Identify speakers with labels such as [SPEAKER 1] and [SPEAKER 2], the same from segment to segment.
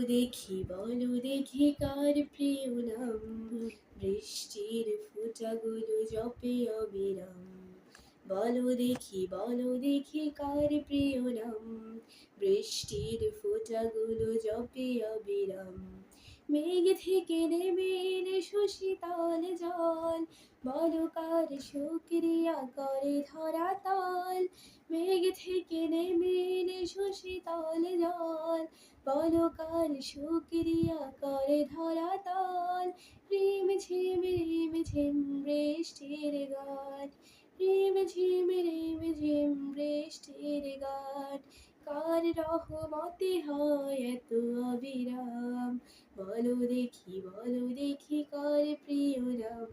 [SPEAKER 1] বলো দেখি কার প্রিয় নাম, বৃষ্টির ফোঁটাগুলো জপে অবিরাম। বলো দেখি কার প্রিয় নাম, বৃষ্টির ফোঁটাগুলো জপে অবিরাম। মেঘ থেকে নেমে এলে শশীতল জল, বলো কার শুকরিয়া করে ধরাতল। মেঘ থেকে নেমে এলে শশীতল জল, বলো কার শুকরিয়া করে ধরাতল। রিমঝিম রিমঝিম বৃষ্টির গান, রিমঝিম রিমঝিম বৃষ্টির গান। কার রহমতে হয় এত অবিরাম, বলো দেখি কার প্রিয় নাম,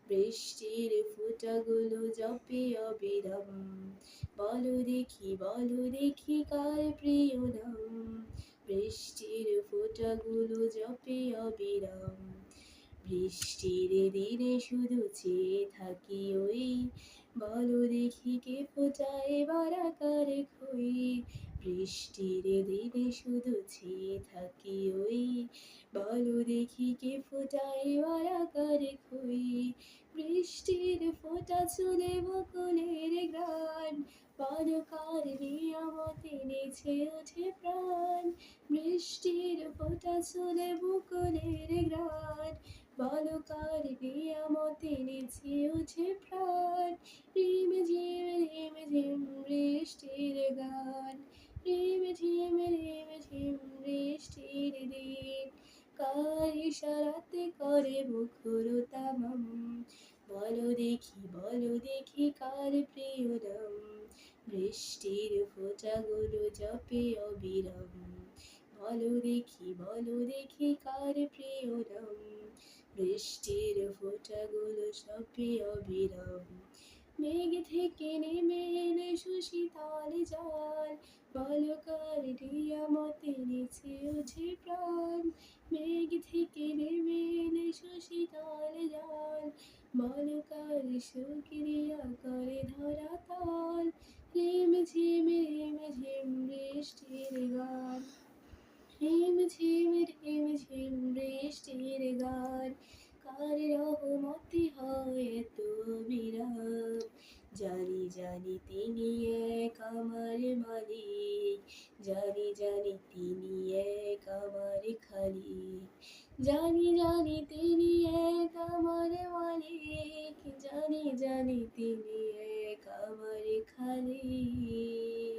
[SPEAKER 1] বৃষ্টির ফোঁটাগুলো জপে অবিরাম। বলো দেখি কার প্রিয় নাম, বৃষ্টির ফোঁটাগুলো জপে অবিরাম। বৃষ্টির দিনে শুধু চেয়ে থাকি ওই, বলো দেখি কে ফোঁটায় বারাকার খই। বৃষ্টির দিনে শুধু চেয়ে থাকি ওই, বলো দেখি কে ফোঁটায় বারাকার খই। বৃষ্টির ফোঁটা চুলে বকুলের গ্রাণ, বলো কার নিয়ামতে নেচে ওঠে প্রাণ। বৃষ্টির ফোঁটা চুলে বকুলের গ্রাণ, বলো কার নিয়ামতে নেচে ওঠে প্রাণ। রিমঝিম রিমঝিম বৃষ্টির গান, রিমঝিম রিমঝিম বৃষ্টির দিন। কার ইশারাতে করে মুখর তামাম, বলো দেখি কার প্রিয় নাম, বৃষ্টির ফোঁটাগুলো জপে অবিরাম। বলো দেখি কার প্রিয় নাম, বৃষ্টির ফোঁটাগুলো জপে অবিরাম। মেঘ থেকে নেমে এলে শশীতল জল, বলো কার নিয়ামতে নেচে ওঠে প্রাণ। মেঘ থেকে নেমে এলে শশীতল জল, বলো কার শুকরিয়া করে ধরাতল। রিমঝিম রিমঝিম বৃষ্টির গান, রিমঝিম রিমঝিম বৃষ্টির গান। কার রহমতে হয় এত অবিরাম, জানি তিনি এক আমার মালিক, জানি তিনি এক আমার খালিক। জানি তিনি এক আমার মালিক, জানি তিনি এক আমার খালিক।